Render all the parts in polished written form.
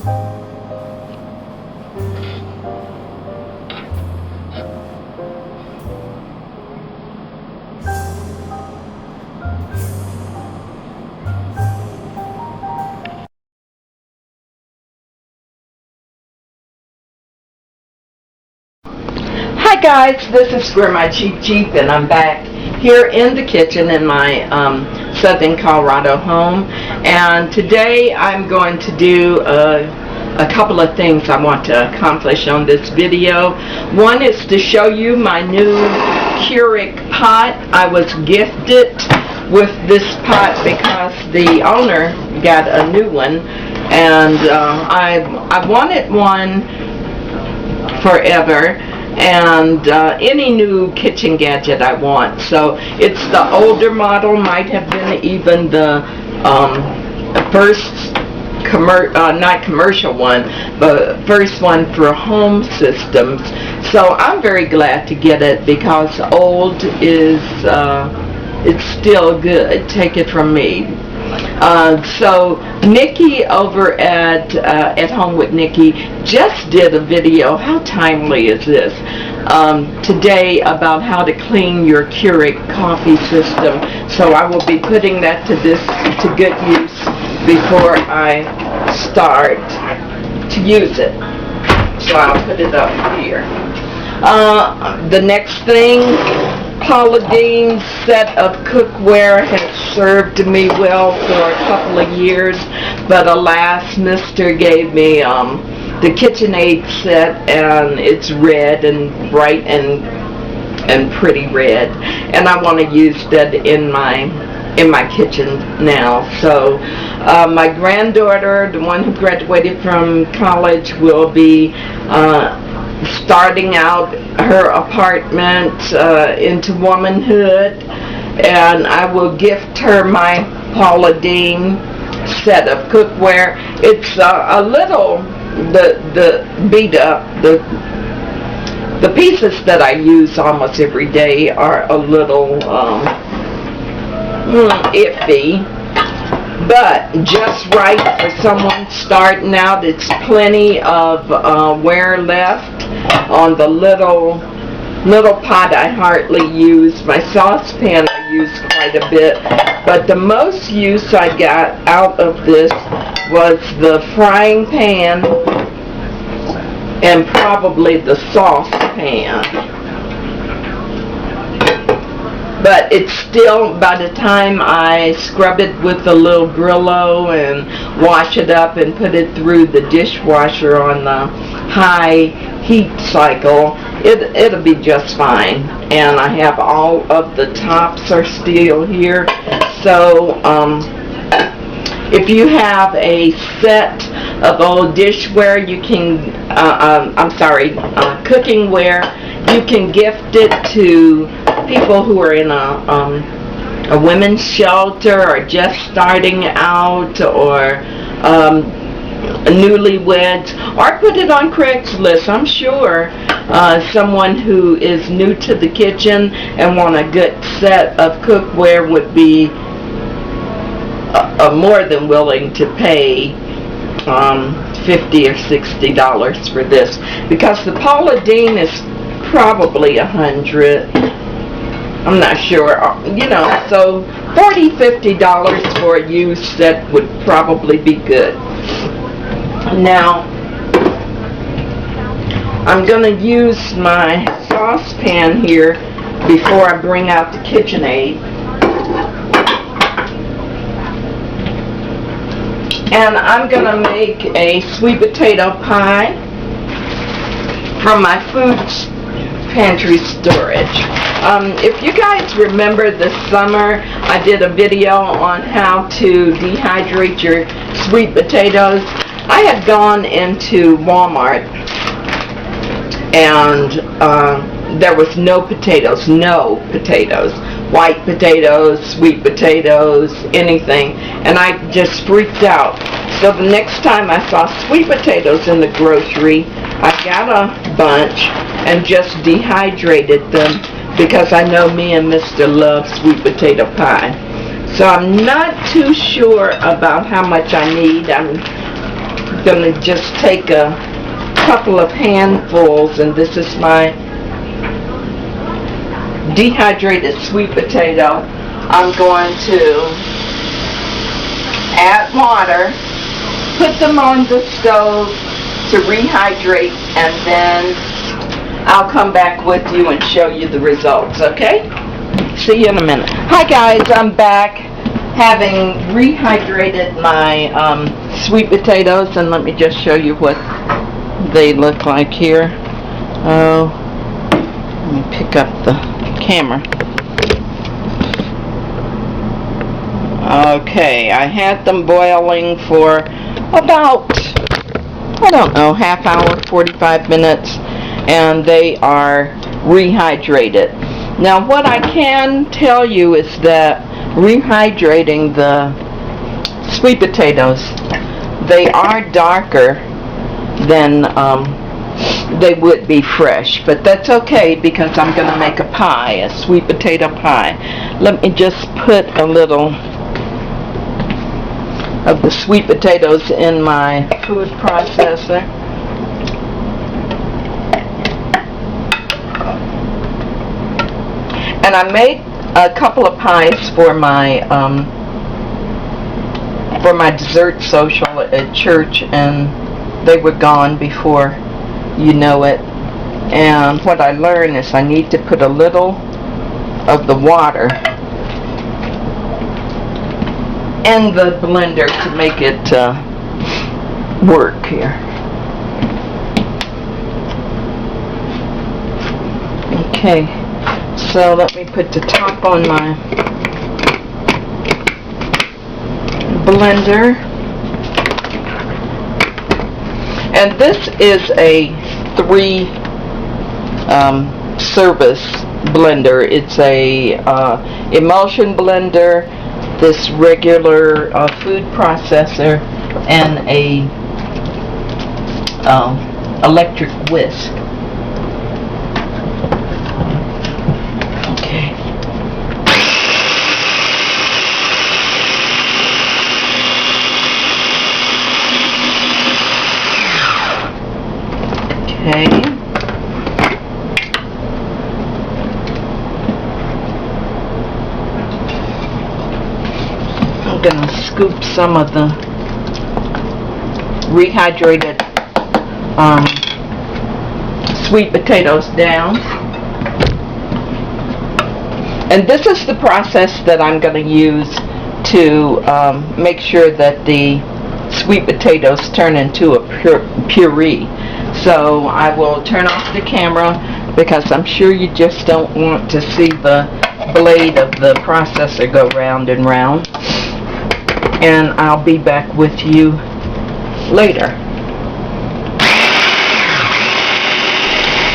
Hi guys, this is Grandma Cheap Cheap, and I'm back here in the kitchen in my southern Colorado home, and today I'm going to do a couple of things I want to accomplish on this video. One is to show you my new Keurig pot. I was gifted with this pot because the owner got a new one, and I wanted one forever, and any new kitchen gadget I want. So it's the older model, might have been even the first not commercial one, but first one for home systems. So I'm very glad to get it because old is it's still good. Take it from me. So Nikki over at Home with Nikki just did a video. How timely is this? Today about how to clean your Keurig coffee system. So I will be putting that to good use before I start to use it. So I'll put it up here. The next thing, Paula Deen's set of cookware has served me well for a couple of years, but alas, Mr. gave me the KitchenAid set, and it's red and bright and pretty red, and I want to use that in my kitchen now. So my granddaughter, the one who graduated from college, will be starting out her apartment into womanhood, and I will gift her my Paula Deen set of cookware. It's a little the beat up, the pieces that I use almost every day are a little iffy, but just right for someone starting out. It's plenty of wear left on the little pot I hardly use. My saucepan I use quite a bit, but the most use I got out of this was the frying pan and probably the saucepan. But it's still, by the time I scrub it with a little Brillo and wash it up and put it through the dishwasher on the high heat cycle, it'll be just fine. And I have all of the tops are still here. So if you have a set of old dishware, you can, cookingware, you can gift it to people who are in a women's shelter or just starting out, or newlyweds, or put it on Craigslist. I'm sure someone who is new to the kitchen and want a good set of cookware would be more than willing to pay $50 or $60 for this, because the Paula Deen is probably $100. I'm not sure, so $40, $50 for a used set would probably be good. Now, I'm going to use my saucepan here before I bring out the KitchenAid. And I'm going to make a sweet potato pie from my food pantry storage. If you guys remember this summer, I did a video on how to dehydrate your sweet potatoes. I had gone into Walmart, and there was no potatoes, white potatoes, sweet potatoes, anything, and I just freaked out. So the next time I saw sweet potatoes in the grocery, I got a bunch and just dehydrated them, because I know me and Mr. love sweet potato pie. So I'm not too sure about how much I need. I'm going to just take a couple of handfuls, and this is my dehydrated sweet potato. I'm going to add water, put them on the stove to rehydrate, and then I'll come back with you and show you the results, okay? See you in a minute. Hi guys, I'm back having rehydrated my sweet potatoes, and let me just show you what they look like here. Oh, let me pick up the camera. Okay, I had them boiling for about, I don't know, half hour, 45 minutes, and they are rehydrated. Now what I can tell you is that rehydrating the sweet potatoes, they are darker than they would be fresh, but that's okay because I'm going to make a pie, a sweet potato pie. Let me just put a little of the sweet potatoes in my food processor. And I made a couple of pies for my dessert social at church, and they were gone before you know it. And what I learned is I need to put a little of the water in the blender to make it work here. Okay, so let me put the top on my blender. And this is a 3-service blender. It's a emulsion blender, this regular food processor, and a electric whisk. Okay. Okay. I'm going to scoop some of the rehydrated sweet potatoes down. And this is the process that I'm going to use to make sure that the sweet potatoes turn into a puree. So I will turn off the camera because I'm sure you just don't want to see the blade of the processor go round and round. And I'll be back with you later.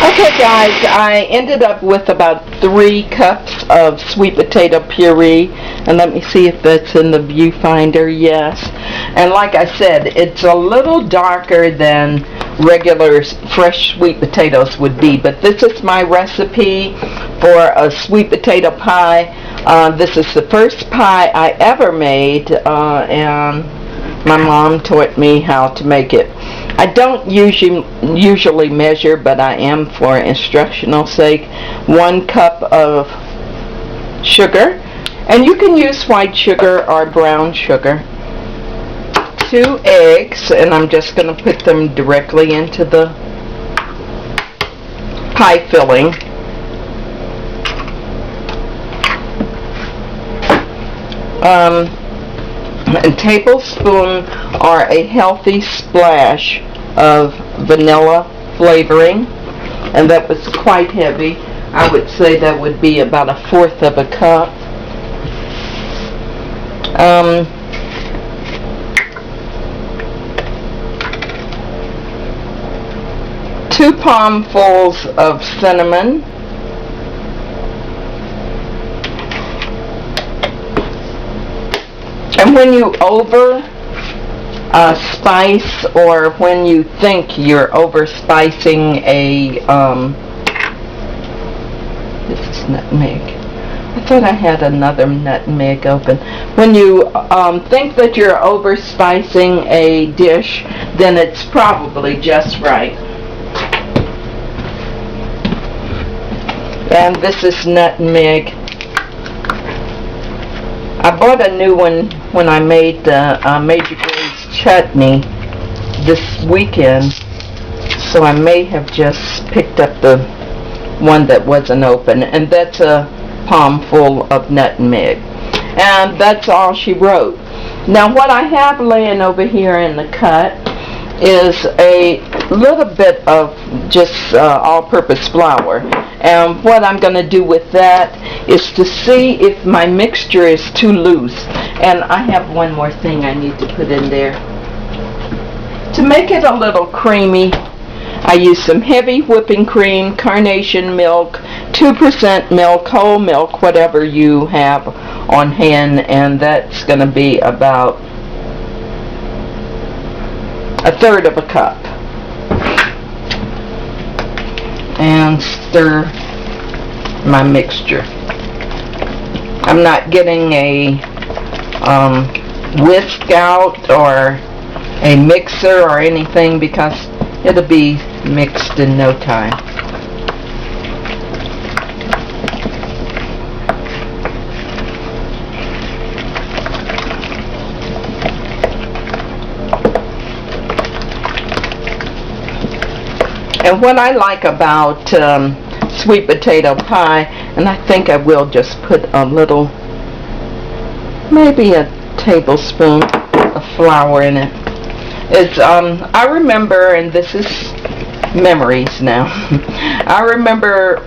Okay guys, I ended up with about 3 cups of sweet potato puree, and let me see if that's in the viewfinder. Yes. And like I said, it's a little darker than regular fresh sweet potatoes would be, but this is my recipe for a sweet potato pie. This is the first pie I ever made, and my mom taught me how to make it. I don't usually measure, but I am for instructional sake. 1 cup of sugar, and you can use white sugar or brown sugar. 2 eggs, and I'm just going to put them directly into the pie filling. A tablespoon or a healthy splash of vanilla flavoring, and that was quite heavy. I would say that would be about 1/4 of a cup. 2 palmfuls of cinnamon. And when you over spice, or when you think you're over spicing a this is nutmeg. I thought I had another nutmeg open. When you think that you're over-spicing a dish, then it's probably just right. And this is nutmeg. I bought a new one when I made the Major Gray's chutney this weekend, so I may have just picked up the one that wasn't open, and that's a palm full of nutmeg. And that's all she wrote. Now what I have laying over here in the cut is a little bit of just all-purpose flour, and what I'm going to do with that is to see if my mixture is too loose. And I have one more thing I need to put in there to make it a little creamy. I use some heavy whipping cream, carnation milk, 2% milk, whole milk, whatever you have on hand, and that's going to be about 1/3 of a cup. And stir my mixture. I'm not getting a whisk out or a mixer or anything because it'll be mixed in no time. And what I like about sweet potato pie, and I think I will just put a little, maybe a tablespoon of flour in it, is I remember, and this is memories now, I remember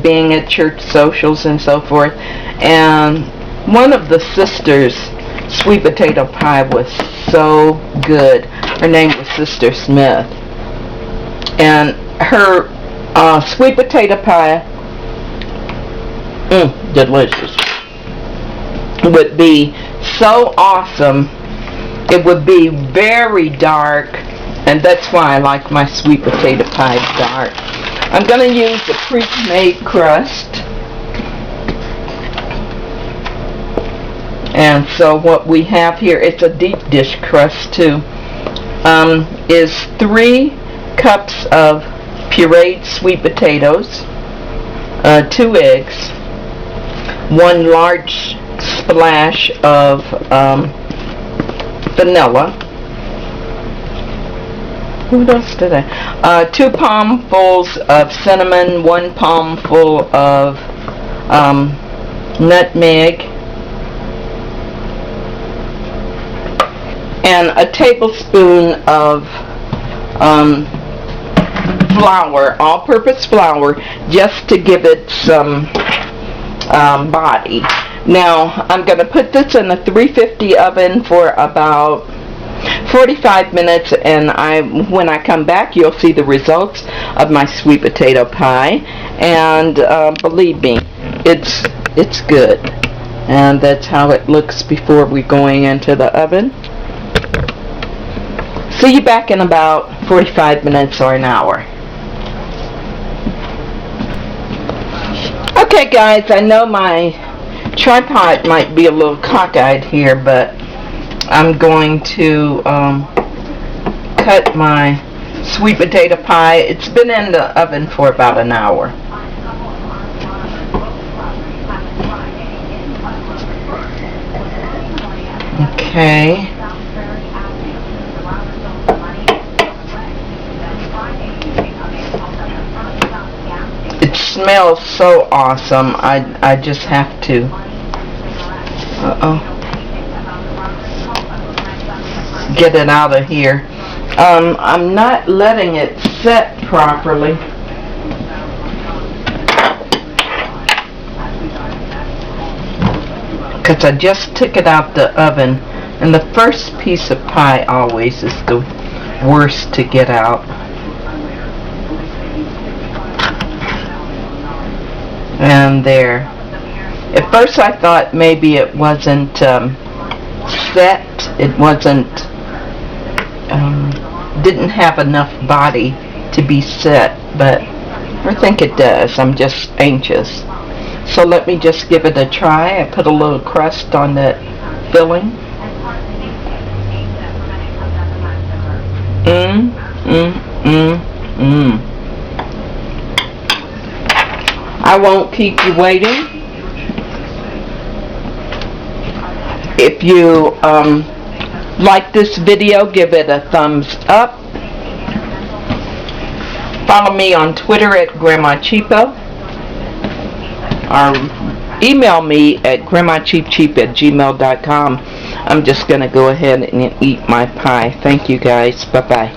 being at church socials and so forth, and one of the sisters' sweet potato pie was so good. Her name was Sister Smith, and her sweet potato pie, delicious, would be so awesome. It would be very dark, and that's why I like my sweet potato pie dark. I'm going to use the pre-made crust. And so what we have here, it's a deep dish crust too, is 3 cups of pureed sweet potatoes, 2 eggs, 1 large splash of vanilla. What else did I? 2 palmfuls of cinnamon, 1 palmful of nutmeg, and a tablespoon of flour, all-purpose flour, just to give it some body. Now I'm going to put this in a 350 oven for about 45 minutes, and when I come back, you'll see the results of my sweet potato pie. And believe me, it's good. And that's how it looks before we're going into the oven. See you back in about 45 minutes or an hour. Okay guys, I know my tripod might be a little cockeyed here, but I'm going to cut my sweet potato pie. It's been in the oven for about an hour. Okay. It smells so awesome. I just have to. Get it out of here. I'm not letting it set properly. Because I just took it out the oven, and the first piece of pie always is the worst to get out. And there. At first I thought maybe it wasn't set. It wasn't, didn't have enough body to be set, but I think it does. I'm just anxious. So let me just give it a try. I put a little crust on the filling. I won't keep you waiting. If you like this video, give it a thumbs up. Follow me on Twitter at Grandma Cheapo, or email me at grandmacheapcheap@gmail.com. I'm just going to go ahead and eat my pie. Thank you guys. Bye-bye.